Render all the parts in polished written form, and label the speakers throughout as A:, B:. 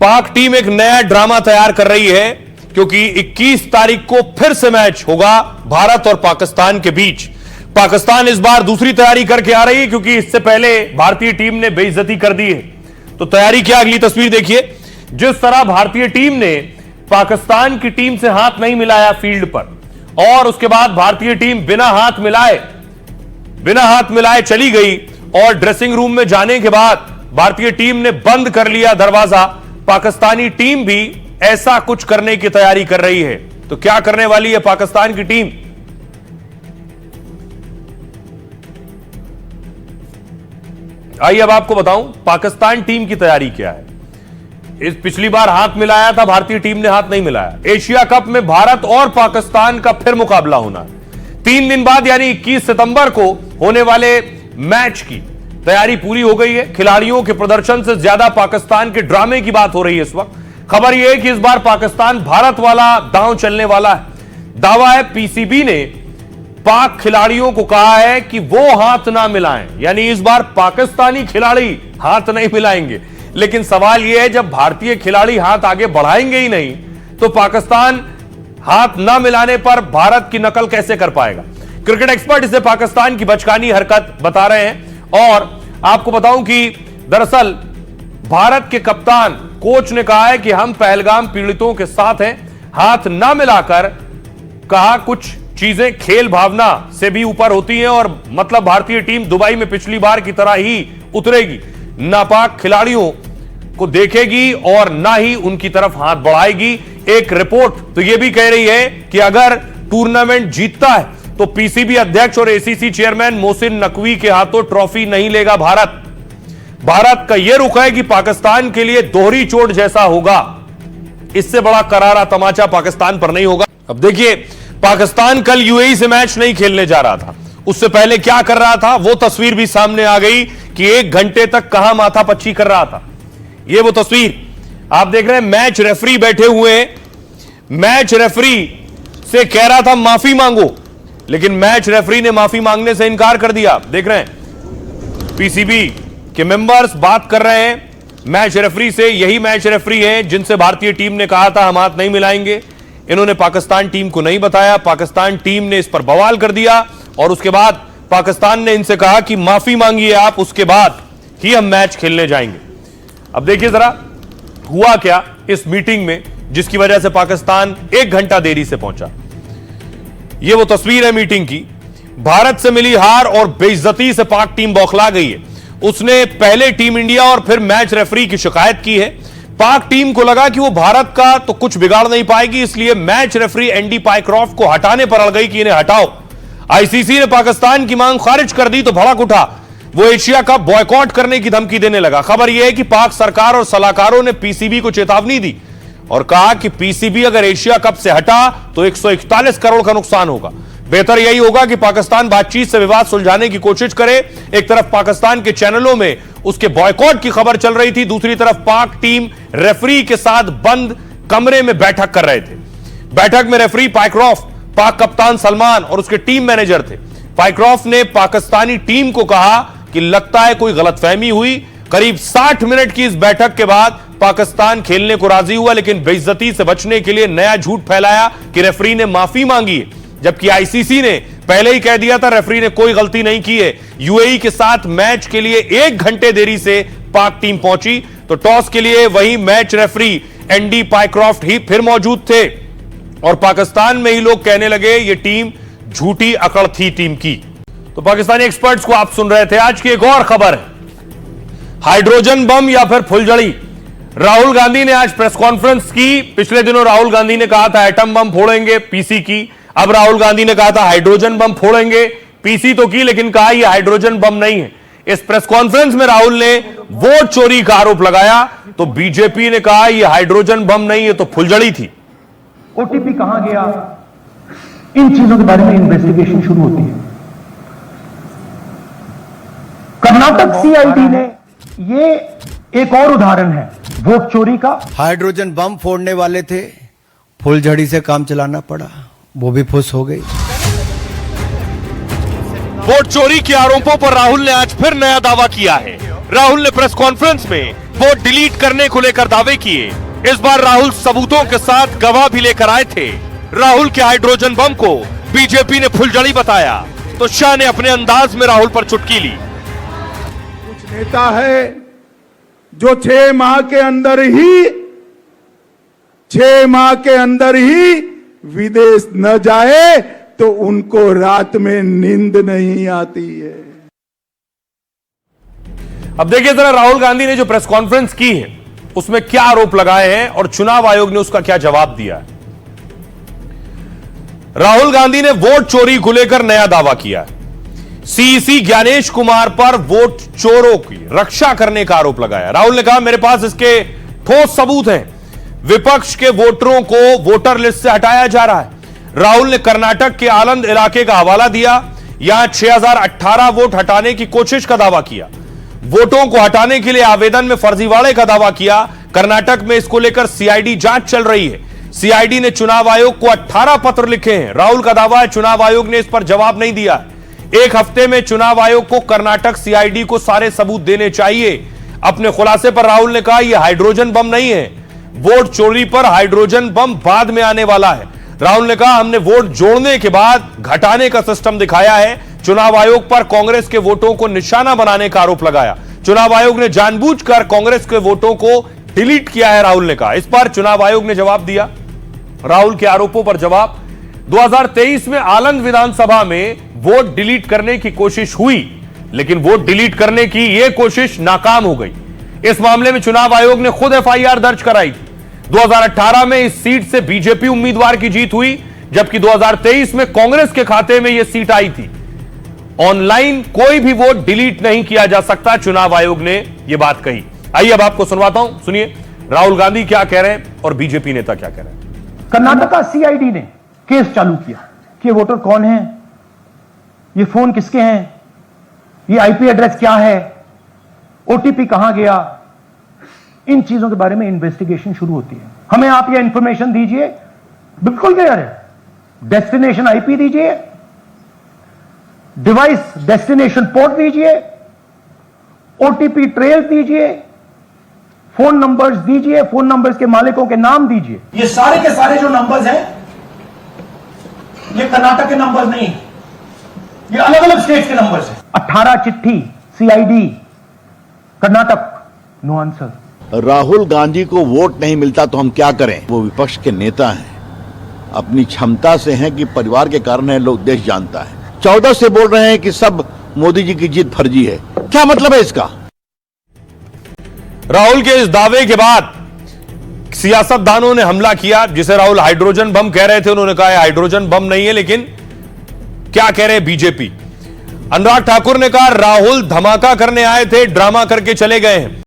A: पाक टीम एक नया ड्रामा तैयार कर रही है क्योंकि 21 तारीख को फिर से मैच होगा भारत और पाकिस्तान के बीच। पाकिस्तान इस बार दूसरी तैयारी करके आ रही है क्योंकि इससे पहले भारतीय टीम ने बेइज्जती कर दी है। तो तैयारी क्या, अगली तस्वीर देखिए। जिस तरह भारतीय टीम ने पाकिस्तान की टीम से हाथ नहीं मिलाया फील्ड पर, और उसके बाद भारतीय टीम बिना हाथ मिलाए चली गई, और ड्रेसिंग रूम में जाने के बाद भारतीय टीम ने बंद कर लिया दरवाजा। पाकिस्तानी टीम भी ऐसा कुछ करने की तैयारी कर रही है। तो क्या करने वाली है पाकिस्तान की टीम? आइए अब आपको बताऊं पाकिस्तान टीम की तैयारी क्या है। इस पिछली बार हाथ मिलाया था भारतीय टीम ने, हाथ नहीं मिलाया। एशिया कप में भारत और पाकिस्तान का फिर मुकाबला होना है 3 दिन बाद, यानी 21 सितंबर को होने वाले मैच की तैयारी पूरी हो गई है। खिलाड़ियों के प्रदर्शन से ज्यादा पाकिस्तान के ड्रामे की बात हो रही है इस वक्त। खबर यह है कि इस बार पाकिस्तान भारत वाला दांव चलने वाला है। दावा है पीसीबी ने पाक खिलाड़ियों को कहा है कि वो हाथ ना मिलाएं, यानी इस बार पाकिस्तानी खिलाड़ी हाथ नहीं मिलाएंगे। लेकिन सवाल यह है, जब भारतीय खिलाड़ी हाथ आगे बढ़ाएंगे ही नहीं तो पाकिस्तान हाथ ना मिलाने पर भारत की नकल कैसे कर पाएगा? क्रिकेट एक्सपर्ट इसे पाकिस्तान की बचकानी हरकत बता रहे हैं। और आपको बताऊं कि दरअसल भारत के कप्तान कोच ने कहा है कि हम पहलगाम पीड़ितों के साथ हैं। हाथ ना मिलाकर कहा कुछ चीजें खेल भावना से भी ऊपर होती हैं, और मतलब भारतीय टीम दुबई में पिछली बार की तरह ही उतरेगी, नापाक खिलाड़ियों को देखेगी और ना ही उनकी तरफ हाथ बढ़ाएगी। एक रिपोर्ट तो यह भी कह रही है कि अगर टूर्नामेंट जीतता है तो पीसीबी अध्यक्ष और एसीसी चेयरमैन मोहसिन नकवी के हाथों ट्रॉफी नहीं लेगा भारत। भारत का यह रुख है कि पाकिस्तान के लिए दोहरी चोट जैसा होगा। इससे बड़ा करारा तमाचा पाकिस्तान पर नहीं होगा। अब देखिए, पाकिस्तान कल यूएई से मैच नहीं खेलने जा रहा था। उससे पहले क्या कर रहा था वो तस्वीर भी सामने आ गई कि 1 घंटे तक कहां माथापच्ची कर रहा था। ये वो तस्वीर आप देख रहे हैं। मैच रेफरी बैठे हुए, मैच रेफरी से कह रहा था माफी मांगो, लेकिन मैच रेफरी ने माफी मांगने से इनकार कर दिया। देख रहे हैं पीसीबी के मेंबर्स बात कर रहे हैं मैच रेफरी से। यही मैच रेफरी हैं जिनसे भारतीय टीम ने कहा था हम हाथ नहीं मिलाएंगे। इन्होंने पाकिस्तान टीम को नहीं बताया। पाकिस्तान टीम ने इस पर बवाल कर दिया और उसके बाद पाकिस्तान ने इनसे कहा कि माफी मांगिए आप, उसके बाद ही हम मैच खेलने जाएंगे। अब देखिए जरा हुआ क्या इस मीटिंग में जिसकी वजह से पाकिस्तान 1 घंटा देरी से पहुंचा। यह वो तस्वीर है मीटिंग की। भारत से मिली हार और बेइज्जती से पाक टीम बौखला गई है। उसने पहले टीम इंडिया और फिर मैच रेफरी की शिकायत की है। पाक टीम को लगा कि वो भारत का तो कुछ बिगाड़ नहीं पाएगी, इसलिए मैच रेफरी एंडी पाइक्रॉफ्ट को हटाने पर अड़ गई कि इन्हें हटाओ। आईसीसी ने पाकिस्तान की मांग खारिज कर दी तो भड़क उठा। वो एशिया कप बॉयकॉट करने की धमकी देने लगा। खबर यह है कि पाक सरकार और सलाहकारों ने पीसीबी को चेतावनी दी और कहा कि पीसीबी अगर एशिया कप से हटा तो 141 करोड़ का नुकसान होगा। बेहतर यही होगा कि पाकिस्तान बातचीत से विवाद सुलझाने की कोशिश करे। एक तरफ पाकिस्तान के चैनलों में उसके बॉयकॉट की खबर चल रही थी, दूसरी तरफ पाक टीम रेफरी के साथ बंद कमरे में बैठक कर रहे थे। बैठक में रेफरी पाइक्रॉफ्ट, पाक कप्तान सलमान और उसके टीम मैनेजर थे। पाइक्रॉफ्ट ने पाकिस्तानी टीम को कहा कि लगता है कोई गलतफहमी हुई। करीब 60 मिनट की इस बैठक के बाद पाकिस्तान खेलने को राजी हुआ, लेकिन बेइज्जती से बचने के लिए नया झूठ फैलाया कि रेफरी ने माफी मांगी है, जबकि आईसीसी ने पहले ही कह दिया था रेफरी ने कोई गलती नहीं की है। यूएई के साथ मैच के लिए 1 घंटे देरी से पाक टीम पहुंची तो टॉस के लिए वही मैच रेफरी एंडी पाइक्रॉफ्ट ही फिर मौजूद थे और पाकिस्तान में ही लोग कहने लगे ये टीम झूठी अकड़ थी टीम की। तो पाकिस्तानी एक्सपर्ट्स को आप सुन रहे थे। आज की एक और खबर है, हाइड्रोजन बम या फिर फुलझड़ी। राहुल गांधी ने आज प्रेस कॉन्फ्रेंस की। पिछले दिनों राहुल गांधी ने कहा था एटम बम फोड़ेंगे पीसी की, अब राहुल गांधी ने कहा था हाइड्रोजन बम फोड़ेंगे। पीसी तो की लेकिन कहा यह हाइड्रोजन बम नहीं है। इस प्रेस कॉन्फ्रेंस में राहुल ने वोट चोरी का आरोप लगाया तो बीजेपी ने कहा यह हाइड्रोजन बम नहीं है तो फुलझड़ी थी।
B: ओटीपी कहां गया, इन चीजों के बारे में इन्वेस्टिगेशन शुरू होती है। कर्नाटक सीआईडी ने ये एक और उदाहरण है वोट चोरी का।
C: हाइड्रोजन बम फोड़ने वाले थे, फुलझड़ी से काम चलाना पड़ा, वो भी फुस हो गई।
A: वोट चोरी के आरोपों पर राहुल ने आज फिर नया दावा किया है। राहुल ने प्रेस कॉन्फ्रेंस में वोट डिलीट करने को लेकर दावे किए। इस बार राहुल सबूतों के साथ गवाह भी लेकर आए थे। राहुल के हाइड्रोजन बम को बीजेपी ने फुलझड़ी बताया तो शाह ने अपने अंदाज में राहुल पर चुटकी ली।
D: कुछ नेता है जो 6 माह के अंदर ही विदेश न जाए तो उनको रात में नींद नहीं आती है।
A: अब देखिए जरा राहुल गांधी ने जो प्रेस कॉन्फ्रेंस की है उसमें क्या आरोप लगाए हैं और चुनाव आयोग ने उसका क्या जवाब दिया है। राहुल गांधी ने वोट चोरी को लेकर नया दावा किया है। सीईसी ज्ञानेश कुमार पर वोट चोरों की रक्षा करने का आरोप लगाया। राहुल ने कहा मेरे पास इसके ठोस सबूत हैं। विपक्ष के वोटरों को वोटर लिस्ट से हटाया जा रहा है। राहुल ने कर्नाटक के आलंद इलाके का हवाला दिया। यहां 6018 वोट हटाने की कोशिश का दावा किया। वोटों को हटाने के लिए आवेदन में फर्जीवाड़े का दावा किया। कर्नाटक में इसको लेकर सीआईडी जांच चल रही है। सीआईडी ने चुनाव आयोग को 18 पत्र लिखे हैं। राहुल का दावा है चुनाव आयोग ने इस पर जवाब नहीं दिया। एक हफ्ते में चुनाव आयोग को कर्नाटक सीआईडी को सारे सबूत देने चाहिए। अपने खुलासे पर राहुल ने कहा यह हाइड्रोजन बम नहीं है। वोट चोरी पर हाइड्रोजन बम बाद में आने वाला है। राहुल ने कहा हमने वोट जोड़ने के बाद घटाने का सिस्टम दिखाया है। चुनाव आयोग पर कांग्रेस के वोटों को निशाना बनाने का आरोप लगाया। चुनाव आयोग ने जानबूझकर कांग्रेस के वोटों को डिलीट किया है, राहुल ने कहा। इस पर चुनाव आयोग ने जवाब दिया। राहुल के आरोपों पर जवाब। 2023 में आलंद विधानसभा में वोट डिलीट करने की कोशिश हुई, लेकिन वोट डिलीट करने की यह कोशिश नाकाम हो गई। इस मामले में चुनाव आयोग ने खुद एफआईआर दर्ज कराई थी। 2018 में इस सीट से बीजेपी उम्मीदवार की जीत हुई, जबकि 2023 में कांग्रेस के खाते में यह सीट आई थी। ऑनलाइन कोई भी वोट डिलीट नहीं किया जा सकता, चुनाव आयोग ने यह बात कही। आइए अब आपको सुनवाता हूं, सुनिए राहुल गांधी क्या कह रहे हैं और बीजेपी नेता क्या कह रहे हैं।
B: कर्नाटका सीआईडी ने केस चालू किया कि ये वोटर कौन है, ये फोन किसके हैं, ये आईपी एड्रेस क्या है, ओटीपी कहां गया। इन चीजों के बारे में इन्वेस्टिगेशन शुरू होती है। हमें आप ये इंफॉर्मेशन दीजिए, बिल्कुल क्लियर है। डेस्टिनेशन आईपी दीजिए, डिवाइस डेस्टिनेशन पोर्ट दीजिए, ओटीपी ट्रेल दीजिए, फोन नंबर्स दीजिए, फोन नंबर्स के मालिकों के नाम दीजिए। ये सारे के सारे जो नंबर्स हैं ये कर्नाटक के नंबर्स नहीं, ये अलग अलग स्टेट्स के नंबर्स हैं। 18 चिट्ठी CID Karnataka, no answer.
E: Rahul Gandhi को वोट नहीं मिलता तो हम क्या करें? वो विपक्ष के नेता हैं, अपनी क्षमता से हैं कि परिवार के कारण है, लोग देश जानता है। 14 से बोल रहे हैं कि सब मोदी जी की जीत फर्जी है, क्या मतलब है इसका?
A: राहुल के इस दावे के बाद सियासतदानों ने हमला किया, जिसे राहुल हाइड्रोजन बम कह रहे थे। उन्होंने कहा हाइड्रोजन बम नहीं है, लेकिन क्या कह रहे हैं बीजेपी। अनुराग ठाकुर ने कहा राहुल धमाका करने आए थे, ड्रामा करके चले गए हैं।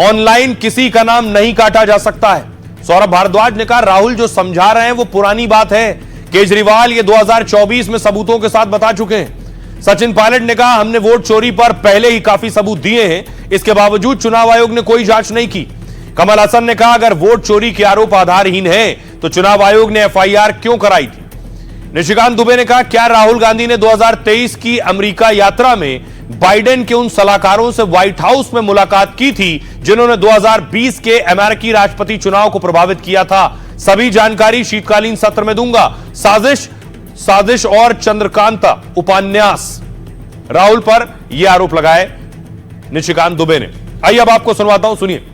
A: ऑनलाइन किसी का नाम नहीं काटा जा सकता है। सौरभ भारद्वाज ने कहा राहुल जो समझा रहे हैं वो पुरानी बात है। केजरीवाल ये 2024 में सबूतों के साथ बता चुके हैं। सचिन पायलट ने कहा हमने वोट चोरी पर पहले ही काफी सबूत दिए हैं, इसके बावजूद चुनाव आयोग ने कोई जांच नहीं की। कमल हसन ने कहा अगर वोट चोरी के आरोप आधारहीन है तो चुनाव आयोग ने एफआईआर क्यों कराई थी। निशिकांत दुबे ने कहा क्या राहुल गांधी ने 2023 की अमेरिका यात्रा में बाइडेन के उन सलाहकारों से व्हाइट हाउस में मुलाकात की थी जिन्होंने 2020 के अमेरिकी राष्ट्रपति चुनाव को प्रभावित किया था। सभी जानकारी शीतकालीन सत्र में दूंगा। साजिश और चंद्रकांता उपन्यास, राहुल पर यह आरोप लगाए निशिकांत दुबे ने। आइए अब आपको सुनवाता हूं, सुनिए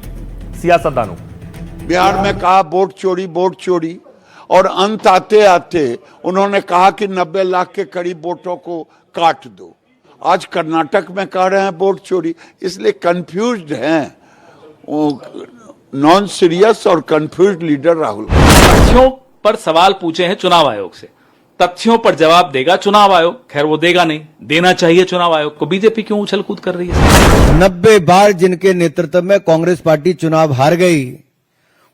A: सियासतदानों।
F: बिहार में कहा वोट चोरी और अंत आते आते उन्होंने कहा कि 90 लाख के करीब वोटों को काट दो। आज कर्नाटक में कह रहे हैं वोट चोरी, इसलिए कंफ्यूज्ड हैं। नॉन सीरियस और कंफ्यूज्ड लीडर राहुल।
G: तथ्यों पर सवाल पूछे हैं चुनाव आयोग से, तथ्यों पर जवाब देगा चुनाव आयोग। खैर वो देगा नहीं, देना चाहिए चुनाव आयोग को। बीजेपी क्यों उछल कूद कर रही है?
C: 90 बार जिनके नेतृत्व में कांग्रेस पार्टी चुनाव हार गई,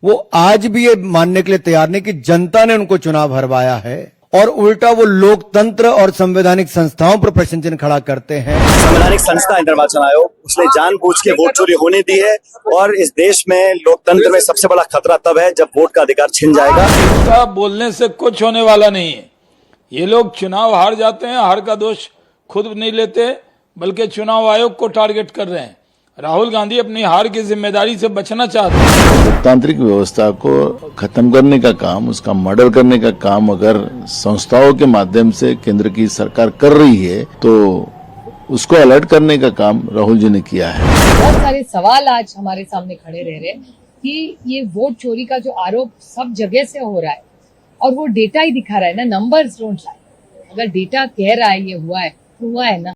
C: वो आज भी ये मानने के लिए तैयार नहीं कि जनता ने उनको चुनाव हरवाया है, और उल्टा वो लोकतंत्र और संवैधानिक संस्थाओं पर प्रश्न चिन्ह खड़ा करते हैं।
H: संवैधानिक संस्था निर्वाचन आयोग, उसने जानबूझ के वोट चोरी होने दी है, और इस देश में लोकतंत्र में सबसे बड़ा खतरा तब है जब वोट का अधिकार छिन जाएगा।
I: बोलने से कुछ होने वाला नहीं है। ये लोग चुनाव हार जाते हैं, हार का दोष खुद नहीं लेते, बल्कि चुनाव आयोग को टारगेट कर रहे हैं। राहुल गांधी अपनी हार की जिम्मेदारी से बचना चाहते हैं।
E: लोकतांत्रिक व्यवस्था को खत्म करने का काम, उसका मर्डर करने का काम अगर संस्थाओं के माध्यम से केंद्र की सरकार कर रही है तो उसको अलर्ट करने का काम राहुल जी ने किया है।
J: बहुत सारे सवाल आज हमारे सामने खड़े रह रहे हैं कि ये वोट चोरी का जो आरोप सब जगह से हो रहा है और वो डेटा ही दिखा रहा है ना, नंबर्स डोंट लाई। अगर डेटा कह रहा है ये हुआ है तो हुआ है ना।